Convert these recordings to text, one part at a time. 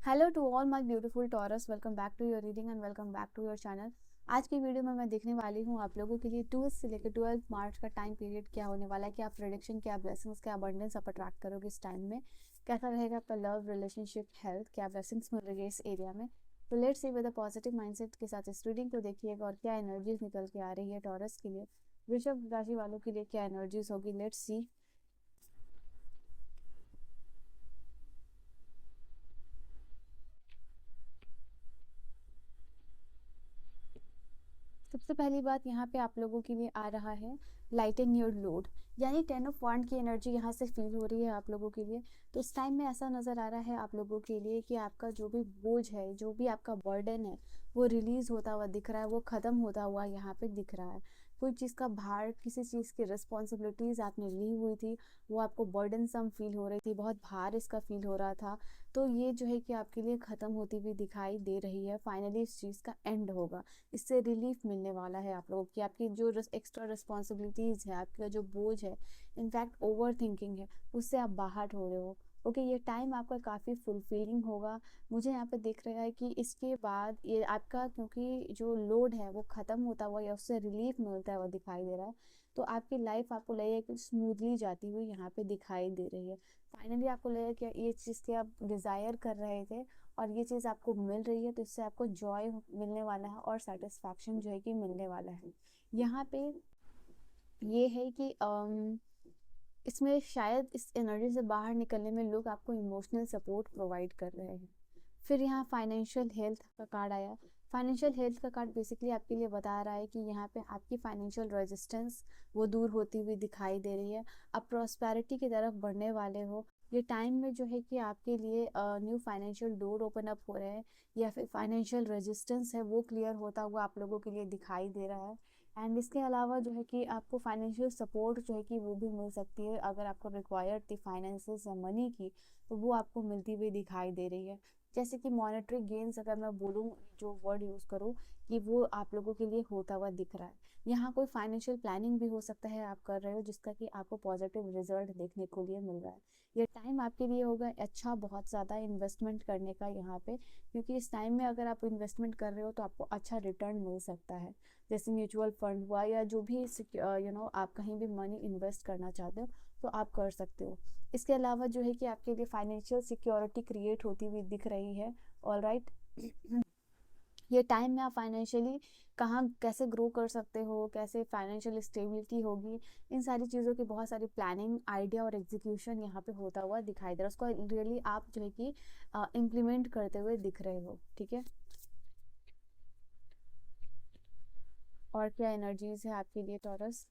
Hello to all my beautiful Taurus, welcome back to your reading and welcome back to your channel. आज की video में मैं देखने वाली हूँ आप लोगों के लिए 2 से लेकर 12 मार्च का टाइम पीरियड क्या होने वाला है, क्या प्रेडिक्शन, क्या ब्लेसिंग्स, क्या अबंडेंस आप अट्रैक्ट करोगे इस टाइम में, कैसा रहेगा आपका लव, रिलेशनशिप, हेल्थ, क्या ब्लेसिंग्स मिल रही है इस एरिया में। तो let's see with a positive mindset के साथ इस रीडिंग को देखिएगा और क्या एनर्जीज निकल के आ रही है टॉरस के लिए। वृषभ राशि वालों के लिए क्या एनर्जीज होगी, लेट्स सी। सबसे पहली बात यहाँ पे आप लोगों के लिए आ रहा है लाइटन योर लोड, यानी 10 ऑफ वांड की एनर्जी यहाँ से फील हो रही है आप लोगों के लिए। तो इस टाइम में ऐसा नज़र आ रहा है आप लोगों के लिए कि आपका जो भी बोझ है, जो भी आपका बर्डन है, वो रिलीज होता हुआ दिख रहा है, वो ख़त्म होता हुआ यहाँ पे दिख रहा है। कोई चीज़ का भार, किसी चीज़ की रिस्पॉन्सिबिलिटीज़ आपने ली हुई थी, वो आपको बर्डन सम फील हो रही थी, बहुत भार इसका फील हो रहा था। तो ये जो है कि आपके लिए ख़त्म होती हुई दिखाई दे रही है। फाइनली इस चीज़ का एंड होगा, इससे रिलीफ मिलने वाला है आप लोगों की। आपकी जो एक्स्ट्रा रिस्पॉन्सिबिलिटीज़ है, आपका जो बोझ है, इनफैक्ट ओवर थिंकिंग है, उससे आप बाहर हो रहे हो। ओके, ये टाइम आपका काफ़ी फुलफिलिंग होगा। मुझे यहाँ पे दिख रहा है कि इसके बाद ये आपका, क्योंकि जो लोड है वो ख़त्म होता हुआ या उससे रिलीफ मिलता हुआ दिखाई दे रहा है। तो आपकी लाइफ आपको लगेगा कि स्मूथली जाती हुई यहाँ पे दिखाई दे रही है। फाइनली आपको लगेगा कि ये चीज़ की आप डिज़ायर कर रहे थे और ये चीज़ आपको मिल रही है, तो इससे आपको जॉय मिलने वाला है और सेटिस्फैक्शन जो है कि मिलने वाला है। यहाँ पे ये है कि इसमें शायद इस एनर्जी से बाहर निकलने में लोग आपको इमोशनल सपोर्ट प्रोवाइड कर रहे हैं। फिर यहाँ फाइनेंशियल हेल्थ का कार्ड आया। फाइनेंशियल हेल्थ का कार्ड बेसिकली आपके लिए बता रहा है कि यहाँ पे आपकी फाइनेंशियल रेजिस्टेंस वो दूर होती हुई दिखाई दे रही है। आप प्रॉस्पेरिटी की तरफ बढ़ने वाले हो। ये टाइम में जो है कि आपके लिए new financial door open up हो रहे हैं, या फिर फाइनेंशियल रेजिस्टेंस है वो क्लियर होता हुआ आप लोगों के लिए दिखाई दे रहा है। एंड इसके अलावा जो है कि आपको फाइनेंशियल सपोर्ट जो है कि वो भी मिल सकती है। अगर आपको रिक्वायर्ड थी फाइनेंसेस या मनी की, तो वो आपको मिलती हुई दिखाई दे रही है। जैसे कि मॉनेटरी गेन्स, अगर मैं बोलूँ, जो वर्ड यूज़ करूँ, कि वो आप लोगों के लिए होता हुआ दिख रहा है। यहाँ कोई फाइनेंशियल प्लानिंग भी हो सकता है आप कर रहे हो, जिसका कि आपको पॉजिटिव रिजल्ट देखने को लिए मिल रहा है। ये टाइम आपके लिए होगा अच्छा, बहुत ज़्यादा इन्वेस्टमेंट करने का यहाँ पे, क्योंकि इस टाइम में अगर आप इन्वेस्टमेंट कर रहे हो तो आपको अच्छा रिटर्न मिल सकता है। जैसे म्यूचुअल फंड हुआ, या जो भी आप कहीं भी मनी इन्वेस्ट करना चाहते हो तो आप कर सकते हो। इसके अलावा जो है कि आपके लिए फाइनेंशियल सिक्योरिटी क्रिएट होती हुई दिख रही है। All right. ये टाइम में आप फाइनेंशियली कहाँ कैसे ग्रो कर सकते हो, कैसे फाइनेंशियल स्टेबिलिटी होगी, इन सारी चीज़ों की बहुत सारी प्लानिंग, आइडिया और एग्जीक्यूशन यहाँ पे होता हुआ दिखाई दे रहा है। उसको रियली आप जो है कि इम्प्लीमेंट करते हुए दिख रहे हो। ठीक है, और क्या एनर्जीज है आपके लिए टॉरस।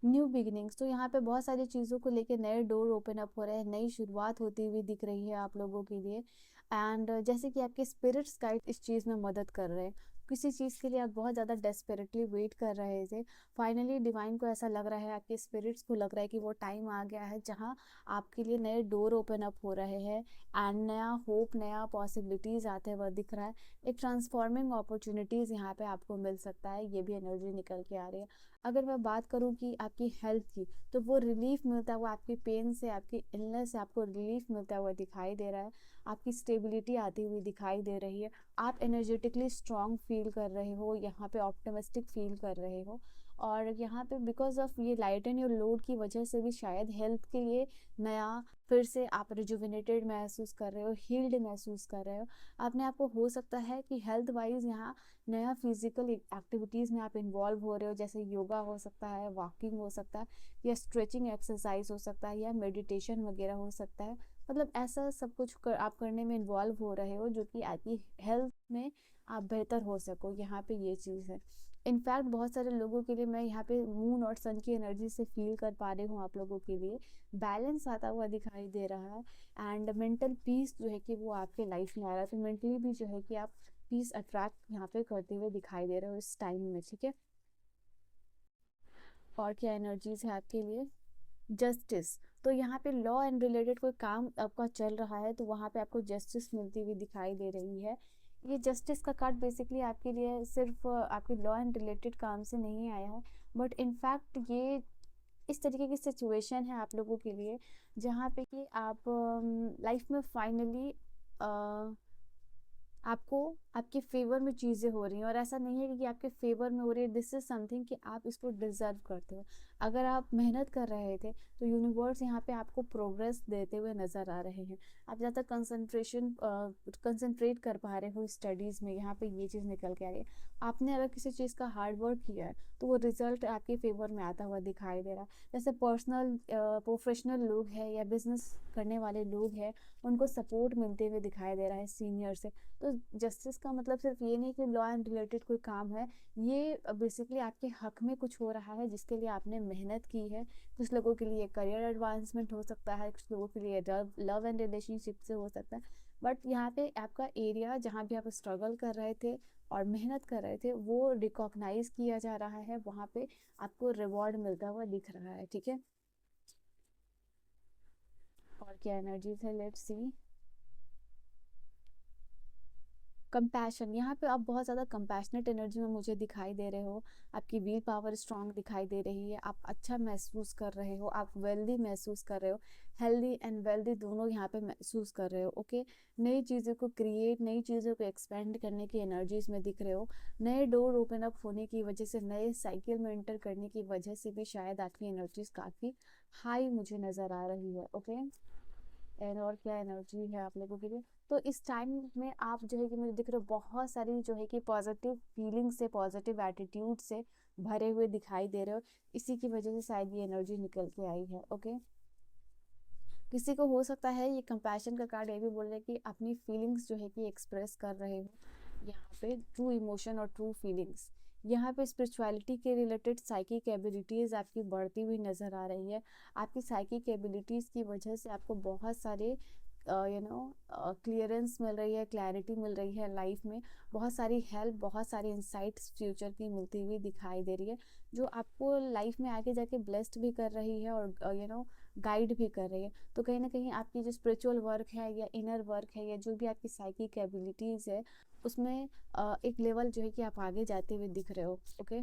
न्यू बिगिनिंग्स, तो यहाँ पे बहुत सारी चीज़ों को लेके नए डोर ओपन अप हो रहे हैं, नई शुरुआत होती हुई दिख रही है आप लोगों के लिए। एंड जैसे कि आपके स्पिरिट्स गाइड इस चीज़ में मदद कर रहे हैं। किसी चीज़ के लिए आप बहुत ज़्यादा डेस्परेटली वेट कर रहे थे, फाइनली डिवाइन को ऐसा लग रहा है, आपके स्पिरिट्स को लग रहा है कि वो टाइम आ गया है जहाँ आपके लिए नए डोर ओपन अप हो रहे हैं। एंड नया होप, नया पॉसिबिलिटीज़ आते हुए दिख रहा है। एक ट्रांसफॉर्मिंग अपॉर्चुनिटीज़ यहाँ पे आपको मिल सकता है, ये भी एनर्जी निकल के आ रही है। अगर मैं बात करूँ कि आपकी हेल्थ की, तो वो रिलीफ मिलता हुआ, आपकी पेन से, आपकी इलनेस से आपको रिलीफ मिलता हुआ दिखाई दे रहा है। आपकी स्टेबिलिटी आती हुई दिखाई दे रही है। आप एनर्जेटिकली स्ट्रांग फील कर रहे हो, यहाँ पे ऑप्टिमिस्टिक फील कर रहे हो। और यहाँ पे बिकॉज ऑफ ये लाइट एंड योर लोड की वजह से भी शायद हेल्थ के लिए नया, फिर से आप रिजुविनेटेड महसूस कर रहे हो, हील्ड महसूस कर रहे हो। अपने आप को हो सकता है कि हेल्थ वाइज यहाँ नया फिजिकल एक्टिविटीज़ में आप इन्वॉल्व हो रहे हो, जैसे योगा हो सकता है, वॉकिंग हो सकता है, या स्ट्रेचिंग एक्सरसाइज हो सकता है, या मेडिटेशन वगैरह हो सकता है। मतलब ऐसा सब कुछ आप करने में इन्वॉल्व हो रहे हो, जो कि आपकी हेल्थ में आप बेहतर हो सको, यहाँ पे ये चीज़ है। इनफैक्ट बहुत सारे लोगों के लिए मैं यहाँ पे मून और सन की एनर्जी से फील कर पा रही हूँ, आप लोगों के लिए बैलेंस आता हुआ दिखाई दे रहा है। एंड मेंटल पीस जो है कि वो आपके लाइफ में आ रहा है, तो मेंटली भी जो है कि आप पीस अट्रैक्ट यहाँ पे करते हुए दिखाई दे रहे हो इस टाइम में। ठीक है, और क्या एनर्जीज है आपके लिए। जस्टिस, तो यहाँ पे लॉ एंड रिलेटेड कोई काम आपका चल रहा है, तो वहाँ पे आपको जस्टिस मिलती हुई दिखाई दे रही है। ये जस्टिस का कार्ड बेसिकली आपके लिए सिर्फ आपके लॉ एंड रिलेटेड काम से नहीं आया है, बट इनफैक्ट ये इस तरीके की सिचुएशन है आप लोगों के लिए, जहाँ पे कि आप लाइफ में फाइनली आपको आपके फेवर में चीज़ें हो रही हैं, और ऐसा नहीं है कि आपके फेवर में हो रही है, दिस इज समथिंग कि आप इसको डिजर्व करते हो। अगर आप मेहनत कर रहे थे तो यूनिवर्स यहाँ पे आपको प्रोग्रेस देते हुए नज़र आ रहे हैं। आप ज़्यादा कंसंट्रेट कर पा रहे हो स्टडीज़ में, यहाँ पे ये चीज़ निकल के आ रही है। आपने अगर किसी चीज़ का हार्ड वर्क किया है तो वो रिजल्ट आपके फेवर में आता हुआ दिखाई दे रहा है। जैसे प्रोफेशनल लोग हैं या बिजनेस करने वाले लोग हैं, उनको सपोर्ट मिलते हुए दिखाई दे रहा है सीनियर से। तो जस्टिस का मतलब सिर्फ ये नहीं कि लॉ एंड रिलेटेड कोई काम है, ये बेसिकली आपके हक में कुछ हो रहा है जिसके लिए आपने मेहनत की है। कुछ लोगों के लिए करियर एडवांसमेंट हो सकता है, कुछ लोगों के लिए लव एंड रिलेशनशिप से हो सकता है। बट यहाँ पे आपका एरिया जहाँ भी आप स्ट्रगल कर रहे थे और मेहनत कर रहे थे वो रिकॉग्नाइज किया जा रहा है, वहाँ पे आपको रिवॉर्ड मिलता हुआ दिख रहा है। ठीक है, और क्या एनर्जीज है, लेट्स सी। कंपैशन, यहाँ पे आप बहुत ज़्यादा कंपैशनेट एनर्जी में मुझे दिखाई दे रहे हो। आपकी विल पावर स्ट्रांग दिखाई दे रही है, आप अच्छा महसूस कर रहे हो, आप वेल्दी महसूस कर रहे हो, हेल्दी एंड वेल्दी दोनों यहाँ पे महसूस कर रहे हो। ओके, नई चीज़ों को क्रिएट, नई चीज़ों को एक्सपेंड करने की एनर्जीज में दिख रहे हो। नए डोर ओपन अप होने की वजह से, नए साइकिल में एंटर करने की वजह से भी शायद आपकी एनर्जीज काफ़ी हाई मुझे नज़र आ रही है। ओके, एंड और क्या एनर्जी है आप लोगों के लिए। तो इस टाइम में आप जो है कि मुझे दिख रहे हो बहुत सारी जो है कि पॉजिटिव फीलिंग से, पॉजिटिव एटीट्यूड से भरे हुए दिखाई दे रहे हो। इसी की वजह से शायद ये एनर्जी निकल के आई है। ओके, किसी को हो सकता है ये कंपैशन का कार्ड ये भी बोल रहे हैं कि अपनी फीलिंग्स जो है कि एक्सप्रेस कर रहे हो यहाँ पे, ट्रू इमोशन और ट्रू फीलिंग्स। यहाँ पे स्पिरिचुअलिटी के रिलेटेड साइकिक एबिलिटीज़ आपकी बढ़ती हुई नज़र आ रही है। आपकी साइकिक एबिलिटीज़ की वजह से आपको बहुत सारे क्लियरेंस मिल रही है, क्लैरिटी मिल रही है लाइफ में। बहुत सारी हेल्प, बहुत सारी इंसाइट्स फ्यूचर की मिलती हुई दिखाई दे रही है, जो आपको लाइफ में आगे जाके ब्लेस्ड भी कर रही है और गाइड भी कर रही है। तो कहीं ना कहीं आपकी जो स्पिरिचुअल वर्क है या इनर वर्क है या जो भी आपकी साइकिक एबिलिटीज़ है उसमें एक लेवल जो है कि आप आगे जाते हुए दिख रहे हो। ओके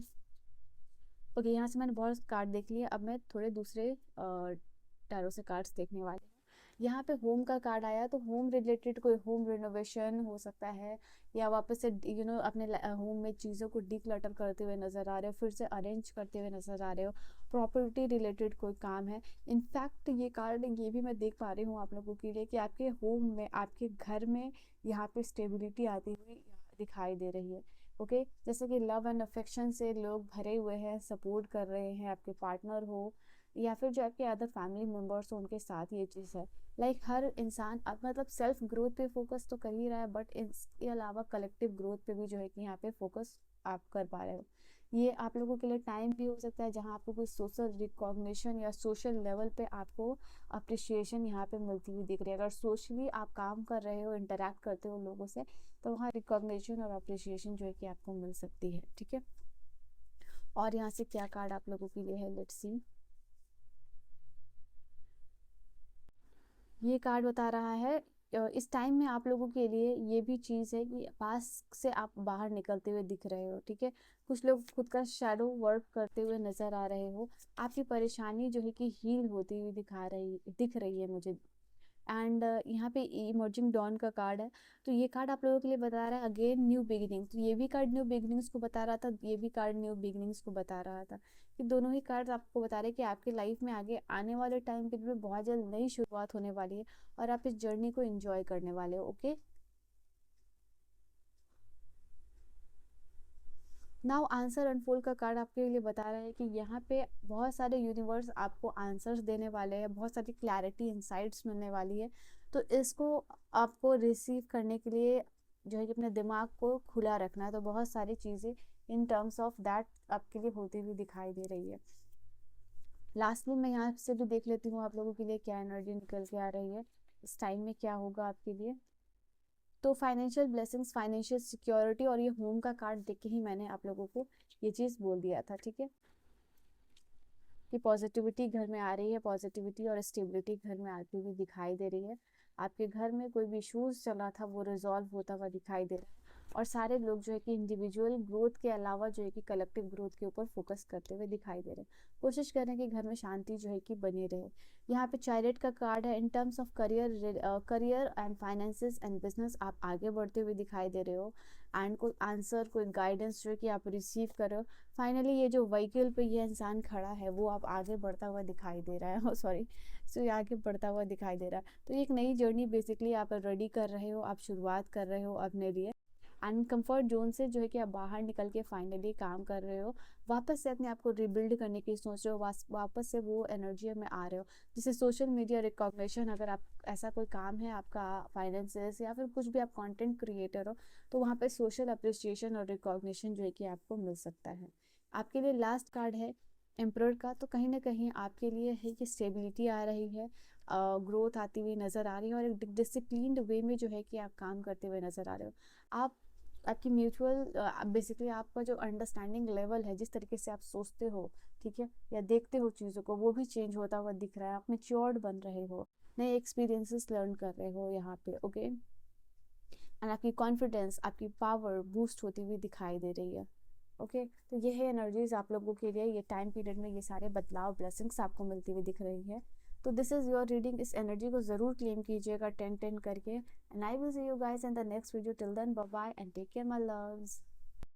ओके, यहाँ से मैंने बहुत कार्ड देख लिए, अब मैं थोड़े दूसरे टैरो से कार्ड्स देखने वाली हूँ। यहाँ पे होम का कार्ड आया, तो होम रिलेटेड कोई होम रिनोवेशन हो सकता है, या वापस से अपने होम में चीज़ों को डिक्लटर करते हुए नज़र आ रहे हो, फिर से अरेंज करते हुए नज़र आ रहे हो। प्रॉपर्टी रिलेटेड कोई काम है। इनफैक्ट ये कार्ड ये भी मैं देख पा रही हूँ आप लोगों के लिए कि आपके होम में, आपके घर में यहाँ पे स्टेबिलिटी आती हुई दिखाई दे रही है। ओके, जैसे कि लव एंड अफेक्शन से लोग भरे हुए हैं, सपोर्ट कर रहे हैं, आपके पार्टनर हो या फिर जो आपके अदर फैमिली मेम्बर्स हो उनके साथ ये चीज़ है। हर इंसान अब मतलब सेल्फ ग्रोथ पे फोकस तो कर ही रहा है, बट इसके अलावा कलेक्टिव ग्रोथ पे भी जो है कि यहाँ पे फोकस आप कर पा रहे हो। ये आप लोगों के लिए टाइम भी हो सकता है जहाँ आपको कोई सोशल रिकॉग्निशन या सोशल लेवल पे आपको अप्रिशिएशन यहाँ पे मिलती हुई दिख रही है। अगर सोशली आप काम कर रहे हो, इंटरेक्ट करते हो लोगों से, तो वहाँ रिकॉग्निशन और अप्रिशिएशन जो है कि आपको मिल सकती है। ठीक है, और यहाँ से क्या कार्ड आप लोगों के लिए है, लेट्स सी। ये कार्ड बता रहा है इस टाइम में आप लोगों के लिए ये भी चीज़ है कि पास से आप बाहर निकलते हुए दिख रहे हो। ठीक है, कुछ लोग खुद का शैडो वर्क करते हुए नजर आ रहे हो। आपकी परेशानी जो है कि हील होती हुई दिख रही है मुझे। एंड यहाँ पे इमर्जिंग डॉन का कार्ड है, तो ये कार्ड आप लोगों के लिए बता रहा है अगेन न्यू बिगिनिंग। तो ये भी कार्ड न्यू बिगिनिंग्स को बता रहा था, ये भी कार्ड न्यू बिगिनिंग्स को बता रहा था, कि दोनों ही कार्ड आपको बता रहे हैं कि आपकी लाइफ में आगे आने वाले टाइम पीरियड में बहुत जल्द नई शुरुआत होने वाली है और आप इस जर्नी को एंजॉय करने वाले हो। ओके, नाउ आंसर अनफोल्ड का कार्ड आपके लिए बता रहा है कि यहाँ पे बहुत सारे यूनिवर्स आपको आंसर्स देने वाले हैं, बहुत सारी क्लैरिटी, इंसाइट्स मिलने वाली है। तो इसको आपको रिसीव करने के लिए जो है कि अपने दिमाग को खुला रखना है। तो बहुत सारी चीज़ें इन टर्म्स ऑफ दैट आपके लिए होती हुई दिखाई दे रही है। लास्टली मैं यहाँ से भी देख लेती हूँ आप लोगों के लिए क्या एनर्जी निकल के आ रही है, इस टाइम में क्या होगा आपके लिए। तो फाइनेंशियल ब्लेसिंग्स, फाइनेंशियल सिक्योरिटी और ये होम का कार्ड देख के ही मैंने आप लोगों को ये चीज़ बोल दिया था। ठीक है, कि पॉजिटिविटी घर में आ रही है, पॉजिटिविटी और स्टेबिलिटी घर में आती हुई दिखाई दे रही है। आपके घर में कोई भी इश्यूज चल रहा था वो रिजॉल्व होता हुआ दिखाई दे रहा है। और सारे लोग जो है कि इंडिविजुअल ग्रोथ के अलावा जो है कि कलेक्टिव ग्रोथ के ऊपर फोकस करते हुए दिखाई दे रहे हैं। कोशिश करें कि घर में शांति जो है कि बनी रहे। यहाँ पे चाइल्ड का कार्ड है। In terms of career and finances and business आप आगे बढ़ते हुए दिखाई दे रहे हो, एंड कोई आंसर कोई गाइडेंस जो है कि आप रिसीव कर रहे हो। फाइनली ये जो व्हीकल पे ये इंसान खड़ा है वो आप आगे बढ़ता हुआ दिखाई दे रहा है सॉरी, सो ये आगे बढ़ता हुआ दिखाई दे रहा है। तो ये एक नई जर्नी बेसिकली आप रेडी कर रहे हो, आप शुरुआत कर रहे हो अपने लिए, एंड कंफर्ट जोन से जो है कि आप बाहर निकल के फाइनली काम कर रहे हो, वापस से अपने आप को रिबिल्ड करने की सोच रहे हो, वापस से वो एनर्जी में आ रहे हो। जैसे सोशल मीडिया रिकॉग्निशन, अगर आप ऐसा कोई काम है आपका फाइनेंसेस या फिर कुछ भी आप कंटेंट क्रिएटर हो, तो वहाँ पे सोशल अप्रिसिएशन और रिकॉग्निशन जो है कि आपको मिल सकता है। आपके लिए लास्ट कार्ड है एम्परर का, तो कहीं ना कहीं आपके लिए है कि स्टेबिलिटी आ रही है, ग्रोथ आती हुई नज़र आ रही है, और एक डिसिप्लिन्ड वे में जो है कि आप काम करते हुए नज़र आ रहे हो। आप आपकी म्यूचुअल बेसिकली आपका जो अंडरस्टैंडिंग लेवल है, जिस तरीके से आप सोचते हो, ठीक है, या देखते हो चीज़ों को, वो भी चेंज होता हुआ दिख रहा है। आप मैच्योर्ड बन रहे हो, नए एक्सपीरियंसेस लर्न कर रहे हो यहाँ पे, ओके। एंड आपकी कॉन्फिडेंस, आपकी पावर बूस्ट होती हुई दिखाई दे रही है, ओके। तो ये है एनर्जीज आप लोगों के लिए, ये टाइम पीरियड में ये सारे बदलाव ब्लेसिंग्स आपको मिलती हुई दिख रही है। तो दिस इज़ योर रीडिंग। इस एनर्जी को ज़रूर क्लेम कीजिएगा 10-10 करके, and I will see you guys in the next video. Till then bye bye and take care my loves.